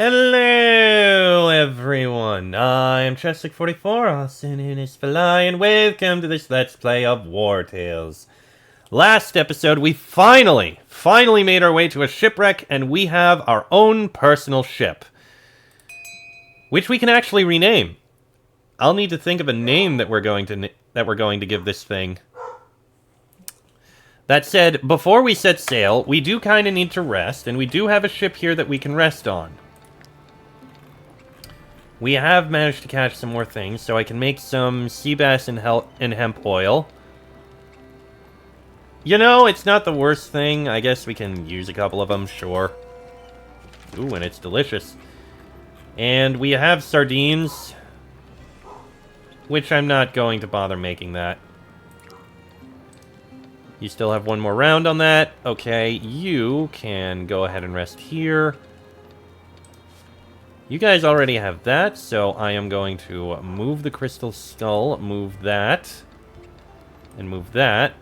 Hello, everyone. I'm Chestic44, also known as Fly, and welcome to this Let's Play of Wartales. Last episode, we finally made our way to a shipwreck, and we have our own personal ship, which we can actually rename. I'll need to think of a name that we're going to give this thing. That said, before we set sail, we do kind of need to rest, and we do have a ship here that we can rest on. We have managed to catch some more things, so I can make some sea bass and hemp oil. You know, it's not the worst thing. I guess we can use a couple of them, sure. Ooh, and it's delicious. And we have sardines, which I'm not going to bother making that. You still have one more round on that. Okay, you can go ahead and rest here. You guys already have that, so I am going to move the crystal skull, move that, and move that.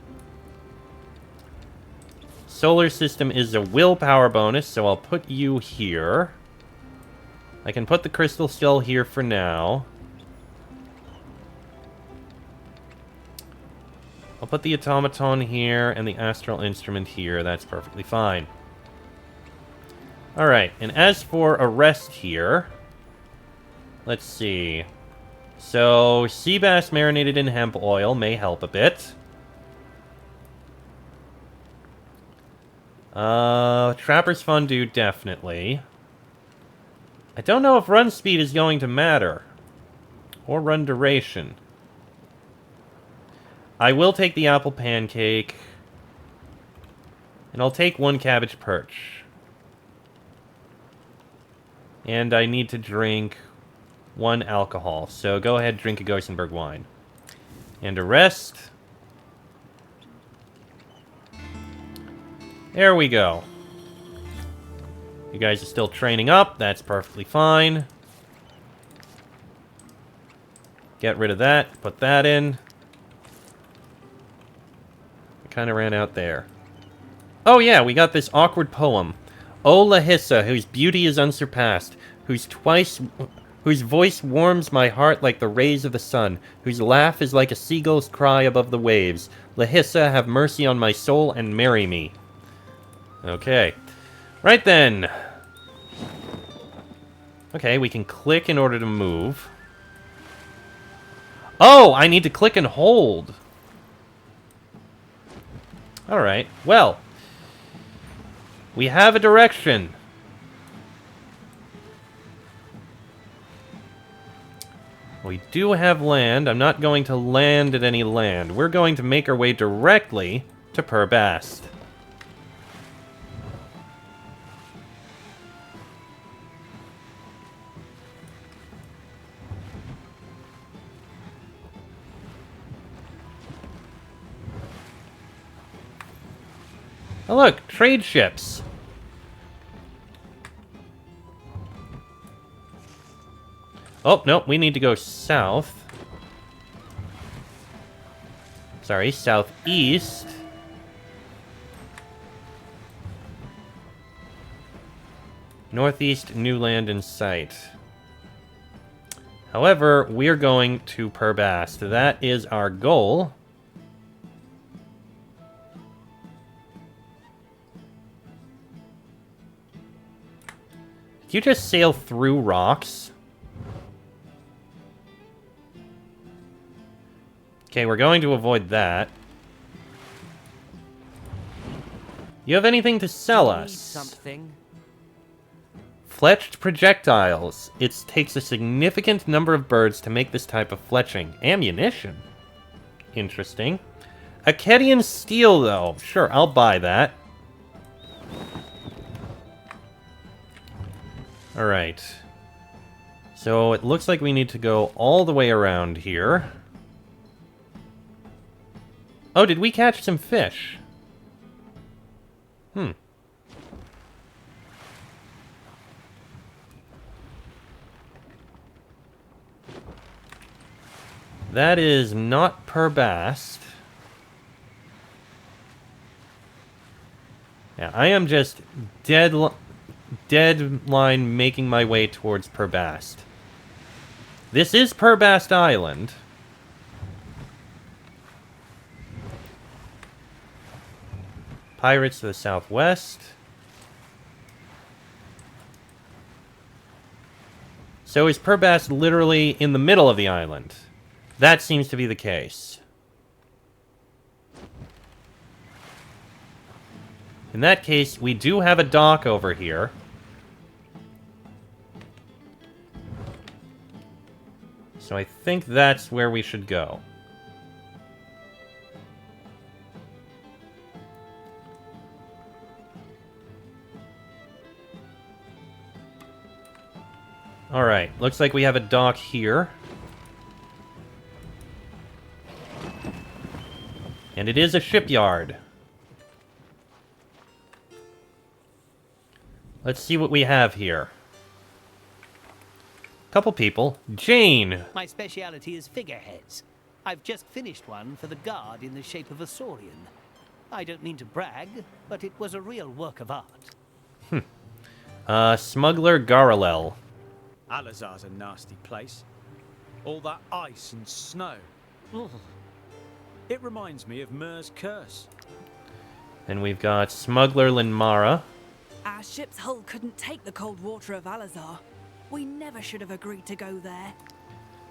Solar system is a willpower bonus, so I'll put you here. I can put the crystal skull here for now. I'll put the automaton here and the astral instrument here. That's perfectly fine. Alright, and as for a rest here, let's see. So, sea bass marinated in hemp oil may help a bit. Trapper's fondue, definitely. I don't know if run speed is going to matter. Or run duration. I will take the apple pancake. And I'll take one cabbage perch. And I need to drink one alcohol. So go ahead, drink a Gossenberg wine. And a rest. There we go. You guys are still training up. That's perfectly fine. Get rid of that. Put that in. I kind of ran out there. Oh yeah, we got this awkward poem. O Lahissa, whose beauty is unsurpassed, whose voice warms my heart like the rays of the sun, whose laugh is like a seagull's cry above the waves. Lahissa, have mercy on my soul and marry me. Okay. Right then. Okay, we can click in order to move. Oh, I need to click and hold. Alright, well. We have a direction. We do have land. I'm not going to land at any land. We're going to make our way directly to Purbast. Oh look, trade ships. Oh, no, we need to go south. Sorry, southeast. Northeast, new land in sight. However, we're going to Purbast. That is our goal. Did you just sail through rocks? Okay, we're going to avoid that. You have anything to sell us? Something. Fletched projectiles. It takes a significant number of birds to make this type of fletching. Ammunition. Interesting. Akkadian steel, though. Sure, I'll buy that. Alright. So it looks like we need to go all the way around here. Oh, did we catch some fish? That is not Purbast. Yeah, I am just dead deadline making my way towards Perbast. This is Perbast Island. Pirates to the southwest. So is Perbast literally in the middle of the island? That seems to be the case. In that case, we do have a dock over here. So I think that's where we should go. Alright, looks like we have a dock here. And it is a shipyard. Let's see what we have here. Couple people. Jane! My speciality is figureheads. I've just finished one for the guard in the shape of a saurian. I don't mean to brag, but it was a real work of art. Smuggler Garalel. Alazar's a nasty place. All that ice and snow. Ugh. It reminds me of Myr's curse. And we've got Smuggler Linmara. Our ship's hull couldn't take the cold water of Alazar. We never should have agreed to go there.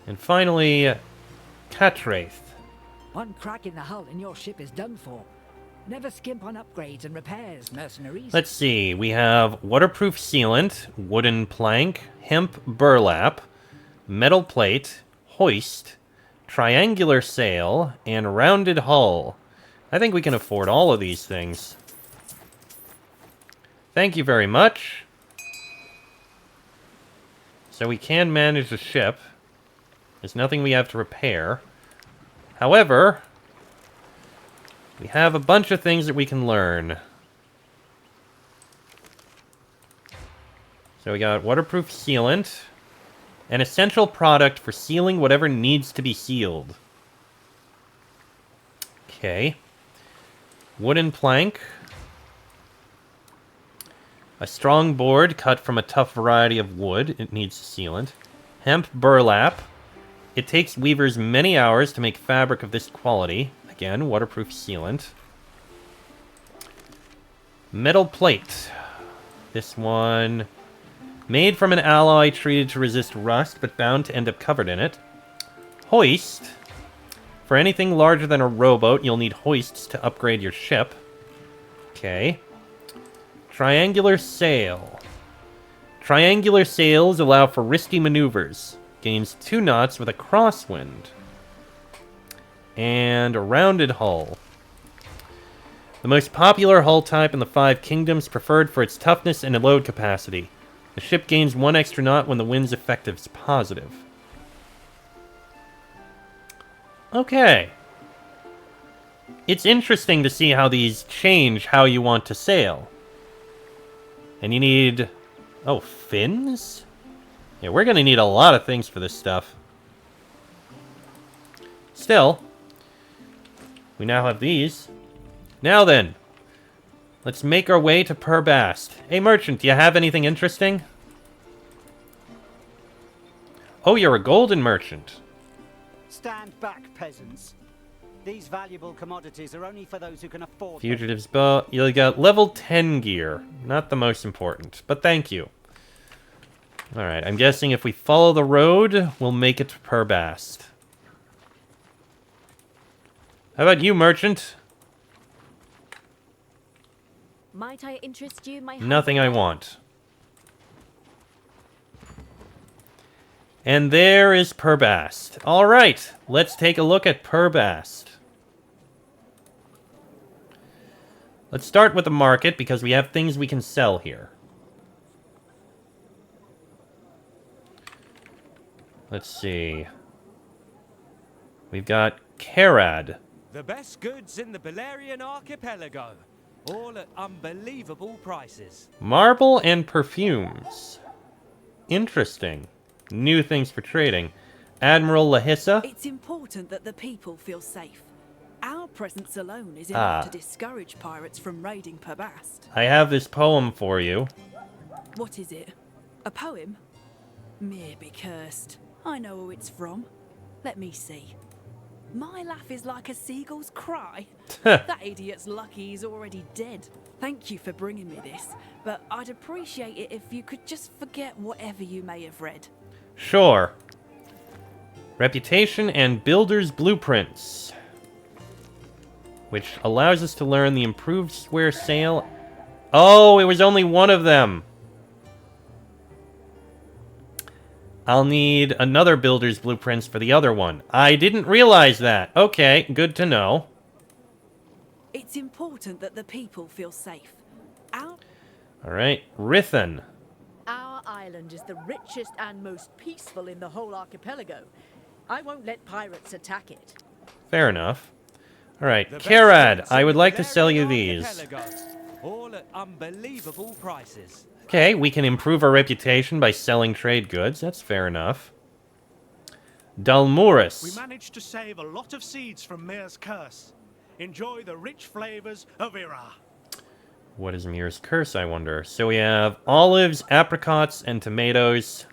And finally, Catraith. One crack in the hull and your ship is done for. Never skimp on upgrades and repairs, mercenaries. Let's see, we have waterproof sealant, wooden plank, hemp burlap, metal plate, hoist, triangular sail, and rounded hull. I think we can afford all of these things. Thank you very much. So we can manage the ship. There's nothing we have to repair. However, we have a bunch of things that we can learn. So we got waterproof sealant. An essential product for sealing whatever needs to be sealed. Okay. Wooden plank. A strong board cut from a tough variety of wood. It needs sealant. Hemp burlap. It takes weavers many hours to make fabric of this quality. Again, waterproof sealant. Metal plate. This one... made from an alloy treated to resist rust, but bound to end up covered in it. Hoist. For anything larger than a rowboat, you'll need hoists to upgrade your ship. Okay. Triangular sail. Triangular sails allow for risky maneuvers. Gains 2 knots with a crosswind. And a rounded hull. The most popular hull type in the 5 kingdoms, preferred for its toughness and load capacity. The ship gains 1 extra knot when the wind's effective is positive. Okay. It's interesting to see how these change how you want to sail. And you need... oh, fins? Yeah, we're gonna need a lot of things for this stuff. Still, we now have these. Now then, let's make our way to Perbast. Hey, merchant, do you have anything interesting? Oh, you're a golden merchant. Stand back, peasants. These valuable commodities are only for those who can afford them. Fugitive's bow. You got level 10 gear. Not the most important, but thank you. Alright, I'm guessing if we follow the road, we'll make it to Perbast. How about you, merchant? Might I interest you, my Nothing I want. And there is Perbast. Alright, let's take a look at Perbast. Let's start with the market, because we have things we can sell here. Let's see. We've got Karad. The best goods in the Belerion archipelago. All at unbelievable prices. Marble and perfumes. Interesting. New things for trading. Admiral Lahissa. It's important that the people feel safe. Our presence alone is enough to discourage pirates from raiding Perbast. I have this poem for you. What is it? A poem? Maybe cursed. I know who it's from. Let me see. My laugh is like a seagull's cry. That idiot's lucky he's already dead. Thank you for bringing me this, but I'd appreciate it if you could just forget whatever you may have read. Sure. Reputation and Builder's Blueprints, which allows us to learn the improved square sail. Oh, it was only one of them. I'll need another Builder's Blueprints for the other one. I didn't realize that. Okay, good to know. It's important that the people feel safe. Alright, Rithan. Our island is the richest and most peaceful in the whole archipelago. I won't let pirates attack it. Fair enough. Alright, Karad, I would like to sell you these. All at unbelievable prices. Okay, we can improve our reputation by selling trade goods. That's fair enough. Dalmurus. We managed to save a lot of seeds from Mir's curse. Enjoy the rich flavors of Ira. What is Mir's curse, I wonder? So we have olives, apricots, and tomatoes.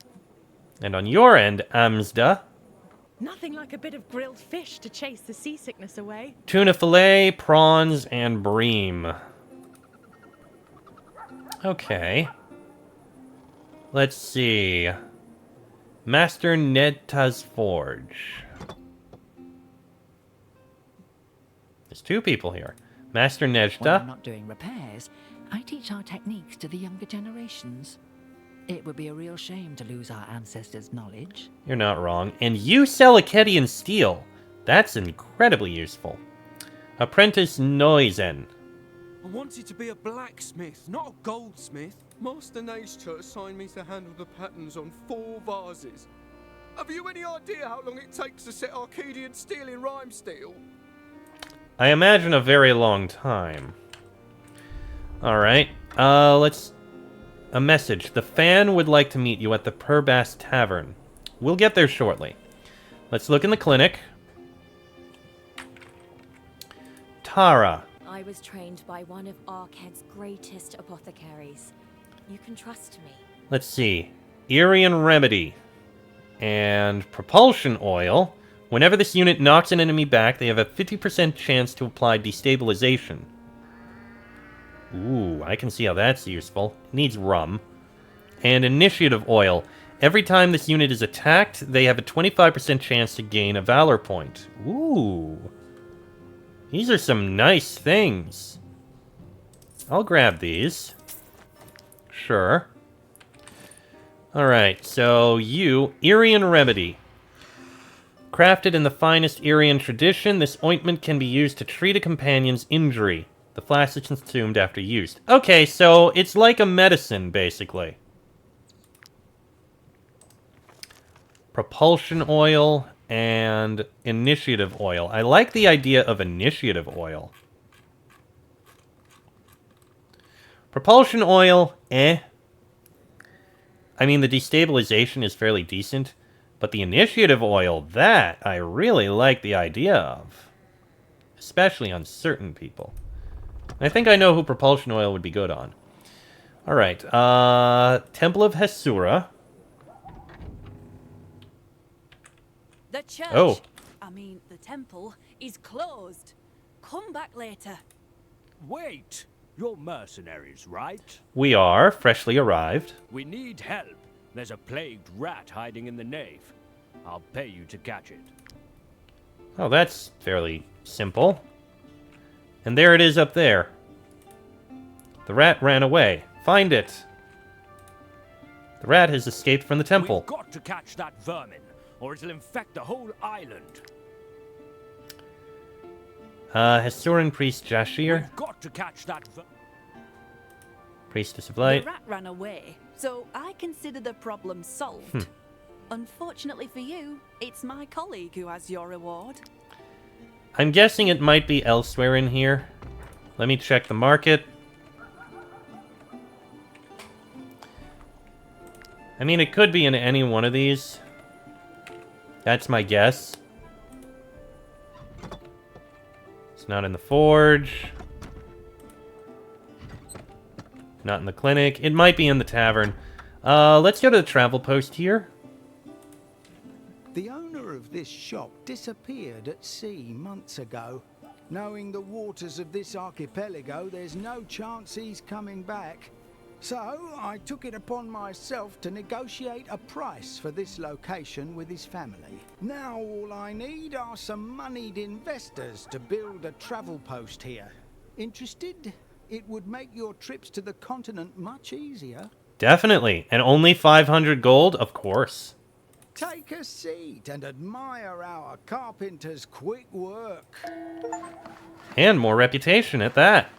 And on your end, Amsda. Nothing like a bit of grilled fish to chase the seasickness away. Tuna fillet, prawns, and bream. Okay. Let's see. Master Nedta's Forge. There's two people here. Master When Nejta. I'm not doing repairs, I teach our techniques to the younger generations. It would be a real shame to lose our ancestors' knowledge. You're not wrong. And you sell Akkadian steel. That's incredibly useful. Apprentice Noizen. I wanted to be a blacksmith, not a goldsmith. Master Nejta assigned me to handle the patterns on 4 vases. Have you any idea how long it takes to set Akkadian steel in rhyme steel? I imagine a very long time. Alright. Let's... A message. The fan would like to meet you at the Purbast Tavern. We'll get there shortly. Let's look in the clinic. Tara. I was trained by one of Arkhead's greatest apothecaries. You can trust me. Let's see. Irian Remedy. And Propulsion Oil. Whenever this unit knocks an enemy back, they have a 50% chance to apply destabilization. Ooh, I can see how that's useful. It needs rum. And Initiative Oil. Every time this unit is attacked, they have a 25% chance to gain a Valor point. Ooh. These are some nice things. I'll grab these. Sure. Alright, so you, Irian Remedy. Crafted in the finest Irian tradition, this ointment can be used to treat a companion's injury. The flask is consumed after used. Okay, so it's like a medicine, basically. Propulsion oil and initiative oil. I like the idea of initiative oil. Propulsion oil, eh. I mean, the destabilization is fairly decent. But the initiative oil, that I really like the idea of. Especially on certain people. I think I know who propulsion oil would be good on. Alright, Temple of Hesura. The church, Oh. I mean the temple, is closed. Come back later. Wait! You're mercenaries, right? We are, freshly arrived. We need help. There's a plagued rat hiding in the nave. I'll pay you to catch it. Oh, that's fairly simple. And there it is up there. The rat ran away. Find it. The rat has escaped from the temple. We've got to catch that vermin, or it'll infect the whole island. Hesuran Priest Jashir. We've got to catch that Priestess of Light. The rat ran away, so I consider the problem solved. Unfortunately for you, it's my colleague who has your reward. I'm guessing it might be elsewhere in here. Let me check the market. I mean, it could be in any one of these. That's my guess. It's not in the forge. Not in the clinic. It might be in the tavern. Let's go to the travel post here. The owner of this shop disappeared at sea months ago. Knowing the waters of this archipelago, there's no chance he's coming back. So, I took it upon myself to negotiate a price for this location with his family. Now all I need are some moneyed investors to build a travel post here. Interested? It would make your trips to the continent much easier. Definitely. And only 500 gold? Of course. Take a seat and admire our carpenter's quick work. And more reputation at that.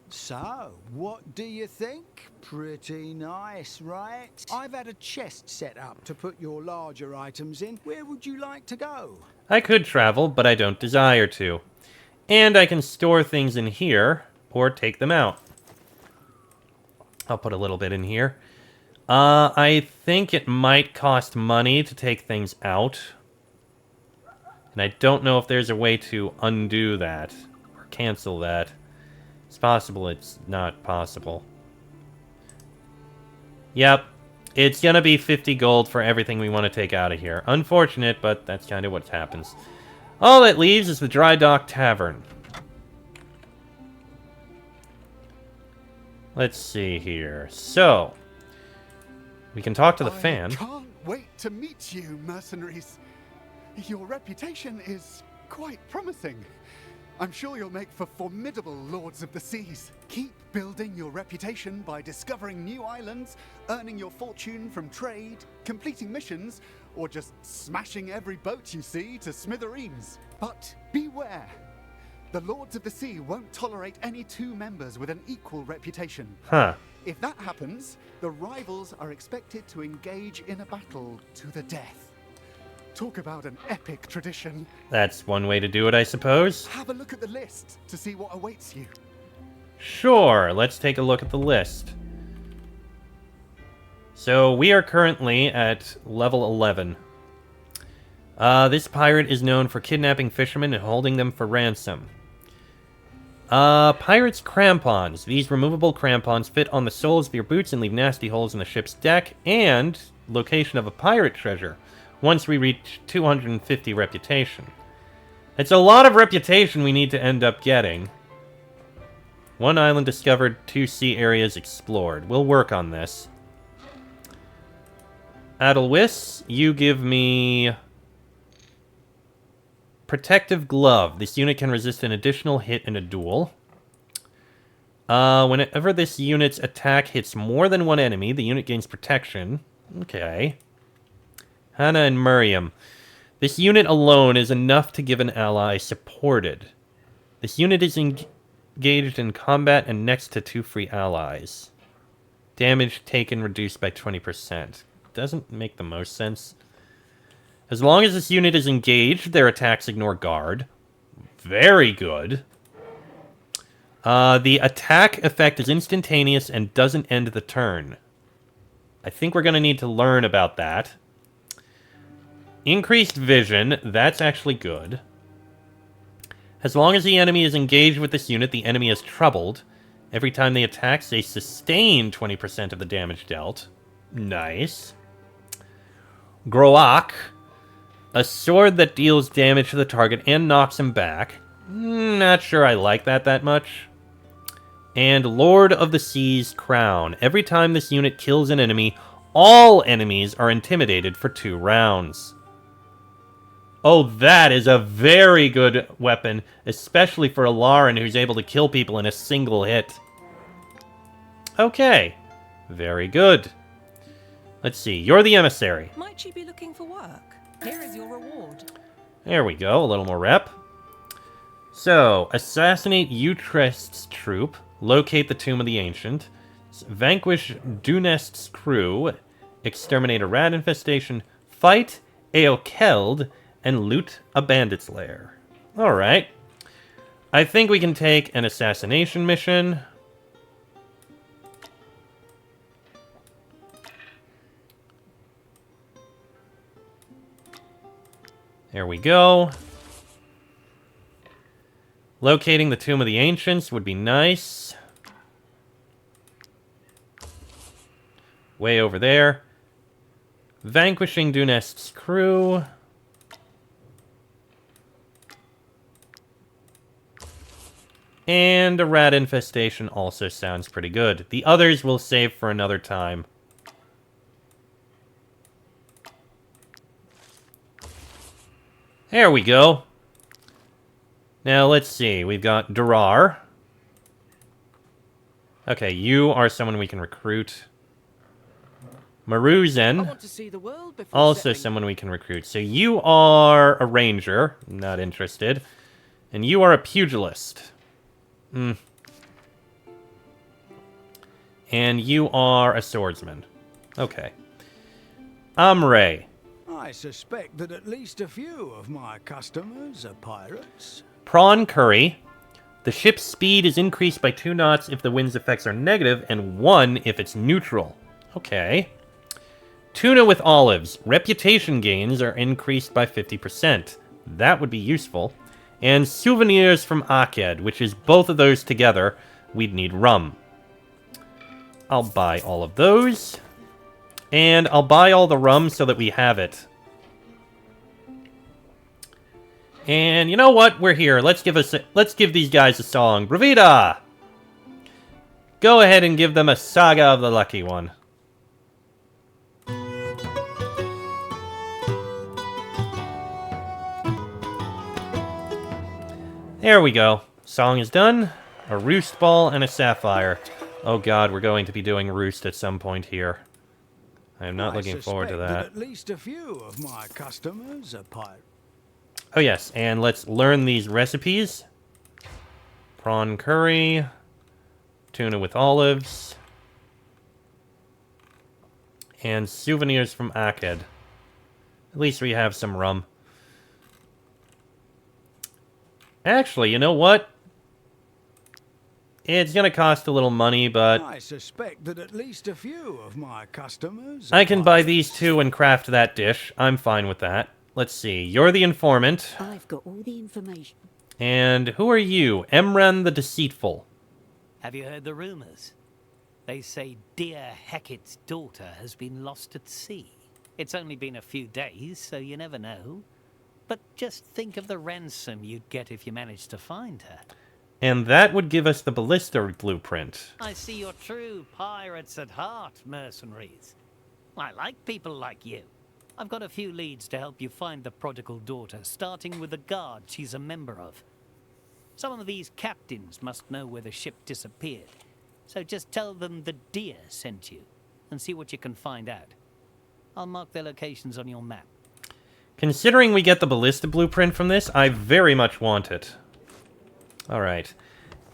So, what do you think? Pretty nice, right? I've had a chest set up to put your larger items in. Where would you like to go? I could travel, but I don't desire to. And I can store things in here, or take them out. I'll put a little bit in here. I think it might cost money to take things out. And I don't know if there's a way to undo that, or cancel that. It's possible it's not possible. Yep. It's gonna be 50 gold for everything we want to take out of here. Unfortunate, but that's kind of what happens. All that leaves is the Dry Dock Tavern. Let's see here. So, we can talk to the fan. I can't wait to meet you, mercenaries. Your reputation is quite promising. I'm sure you'll make for formidable lords of the seas. Keep building your reputation by discovering new islands, earning your fortune from trade, completing missions, or just smashing every boat you see to smithereens. But beware. The Lords of the Sea won't tolerate any two members with an equal reputation. Huh. If that happens, the rivals are expected to engage in a battle to the death. Talk about an epic tradition. That's one way to do it, I suppose. Have a look at the list to see what awaits you. Sure, let's take a look at the list. So, we are currently at level 11. This pirate is known for kidnapping fishermen and holding them for ransom. Pirates' crampons. These removable crampons fit on the soles of your boots and leave nasty holes in the ship's deck, and location of a pirate treasure. Once we reach 250 reputation. It's a lot of reputation we need to end up getting. 1 island discovered, 2 sea areas explored. We'll work on this. Adelwis, you give me... Protective Glove. This unit can resist an additional hit in a duel. Whenever this unit's attack hits more than one enemy, the unit gains protection. Okay. Hannah and Miriam. This unit alone is enough to give an ally supported. This unit is engaged in combat and next to 2 free allies. Damage taken reduced by 20%. Doesn't make the most sense. As long as this unit is engaged, their attacks ignore guard. Very good. The attack effect is instantaneous and doesn't end the turn. I think we're going to need to learn about that. Increased vision, that's actually good. As long as the enemy is engaged with this unit, the enemy is troubled. Every time they attack, they sustain 20% of the damage dealt. Nice. Groak. A sword that deals damage to the target and knocks him back. Not sure I like that much. And Lord of the Sea's Crown. Every time this unit kills an enemy, all enemies are intimidated for 2 rounds. Oh, that is a very good weapon, especially for a Lauren who's able to kill people in a single hit. Okay. Very good. Let's see. You're the emissary. Might you be looking for work? Here is your reward. There we go. A little more rep. So, assassinate Utrest's troop. Locate the Tomb of the Ancient. Vanquish Dunest's crew. Exterminate a rat infestation. Fight Eokeld. And loot a bandit's lair. Alright. I think we can take an assassination mission. There we go. Locating the Tomb of the Ancients would be nice. Way over there. Vanquishing Dunest's crew. And a rat infestation also sounds pretty good. The others we'll save for another time. There we go. Now, let's see. We've got Durar. Okay, you are someone we can recruit. Maruzen. Also someone we can recruit. So you are a ranger. Not interested. And you are a pugilist. And you are a swordsman. Okay. Amre. I suspect that at least a few of my customers are pirates. Prawn curry. The ship's speed is increased by 2 knots if the wind's effects are negative, and 1 if it's neutral. Okay. Tuna with olives. Reputation gains are increased by 50%. That would be useful. And souvenirs from Aked, which is both of those together. We'd need rum. I'll buy all of those. And I'll buy all the rum so that we have it. And you know what? We're here. Let's give these guys a song. Bravida! Go ahead and give them a Saga of the Lucky One. There we go. Song is done. A roost ball and a sapphire. Oh god, we're going to be doing roost at some point here. I am not looking forward to that. At least a few of my customers are pirates. Oh yes, and let's learn these recipes. Prawn curry. Tuna with olives. And souvenirs from Aked. At least we have some rum. Actually, you know what? It's gonna cost a little money, but I suspect that at least a few of my customers I can buy these 2 and craft that dish. I'm fine with that. Let's see. You're the informant. I've got all the information. And who are you? Emran the Deceitful. Have you heard the rumors? They say dear Hecate's daughter has been lost at sea. It's only been a few days, so you never know. But just think of the ransom you'd get if you managed to find her. And that would give us the ballista blueprint. I see you're true pirates at heart, mercenaries. I like people like you. I've got a few leads to help you find the prodigal daughter, starting with the guard she's a member of. Some of these captains must know where the ship disappeared, so just tell them the deer sent you, and see what you can find out. I'll mark their locations on your map. Considering we get the ballista blueprint from this, I very much want it. Alright.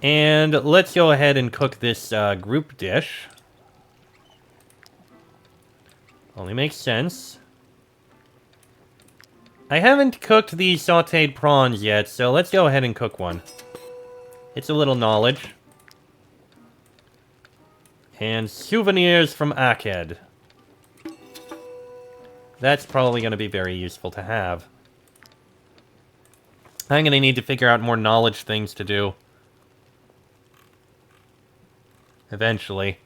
And let's go ahead and cook this group dish. Only makes sense. I haven't cooked these sautéed prawns yet, so let's go ahead and cook one. It's a little knowledge. And souvenirs from Aked. That's probably going to be very useful to have. I'm going to need to figure out more knowledge things to do. Eventually.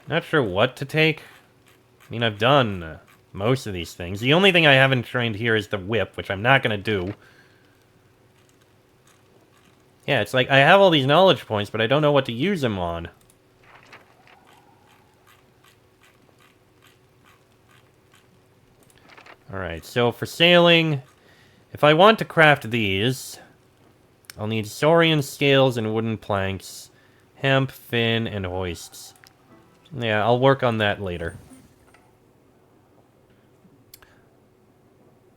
Not sure what to take. I mean, I've done most of these things. The only thing I haven't trained here is the whip, which I'm not going to do. Yeah, it's like I have all these knowledge points, but I don't know what to use them on. Alright, so for sailing, if I want to craft these, I'll need saurian scales and wooden planks, hemp, fin, and hoists. Yeah, I'll work on that later.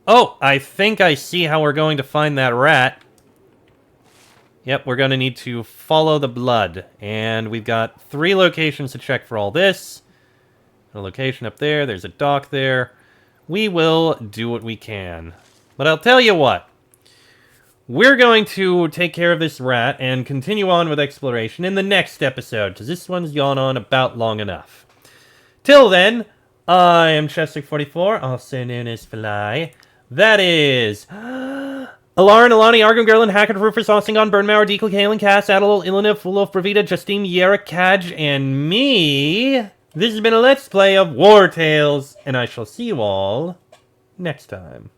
Oh, I think I see how we're going to find that rat. Yep, we're going to need to follow the blood. And we've got 3 locations to check for all this. A location up there, there's a dock there. We will do what we can. But I'll tell you what. We're going to take care of this rat and continue on with exploration in the next episode, because this one's gone on about long enough. Till then, I am Chester44, also known as Fly. That is Alarin, Alani, Argum, Gerlin, Hackett, Rufus, Ostingon, Burnmauer, Dekel, Kalen, Cass, Adel, Ilana, Fulov, Bravita, Justine, Yera, Kaj, and me. This has been a Let's Play of Wartales, and I shall see you all next time.